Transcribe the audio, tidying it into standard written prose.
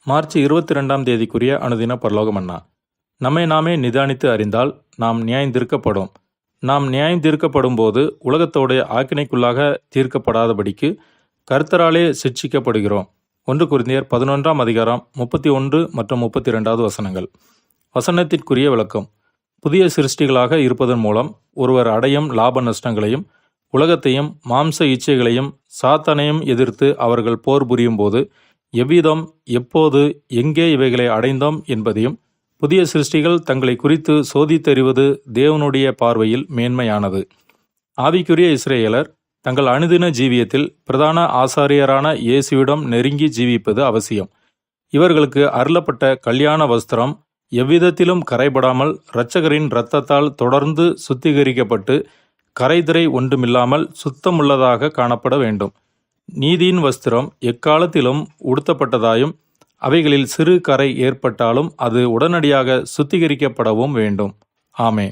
March 22ஆம் தேதிக்குரிய அனுதின பரலோக மன்னா. நம்மை நாமே நிதானித்து அறிந்தால் நாம் நியாயந்தீர்க்கப்படும். நாம் நியாயந்தீர்க்கப்படும் போது உலகத்தோடைய ஆக்கினைக்குள்ளாக தீர்க்கப்படாதபடிக்கு கர்த்தராலே சிட்சிக்கப்படுகிறோம். 1 கொரிந்தியர் 11ஆம் அதிகாரம் 31 மற்றும் 32வது வசனங்கள். வசனத்திற்குரிய விளக்கம். புதிய சிருஷ்டிகளாக இருப்பதன் மூலம் ஒருவர் அடையும் லாப நஷ்டங்களையும் உலகத்தையும் மாம்ச இச்சைகளையும் சாத்தானையும் எதிர்த்து அவர்கள் போர் புரியும் போது எவ்விதம், எப்போது, எங்கே இவைகளை அடைந்தோம் என்பதையும் புதிய சிருஷ்டிகள் தங்களை குறித்து சோதித்தறிவது தேவனுடைய பார்வையில் மேன்மையானது. ஆவிக்குரிய இஸ்ரேலர் தங்கள் அனுதின ஜீவியத்தில் பிரதான ஆசாரியரான இயேசுவிடம் நெருங்கி ஜீவிப்பது அவசியம். இவர்களுக்கு அருளப்பட்ட கல்யாண வஸ்திரம் எவ்விதத்திலும் கரைபடாமல் இரட்சகரின் இரத்தத்தால் தொடர்ந்து சுத்திகரிக்கப்பட்டு கரைதிரை ஒன்றுமில்லாமல் சுத்தமுள்ளதாக காணப்பட வேண்டும். நீதியின் வஸ்திரம் எக்காலத்திலும் உடுத்தப்பட்டதாயும் அவைகளில் சிறு கரை ஏற்பட்டாலும் அது உடனடியாக சுத்திகரிக்கப்படவும் வேண்டும். ஆமே.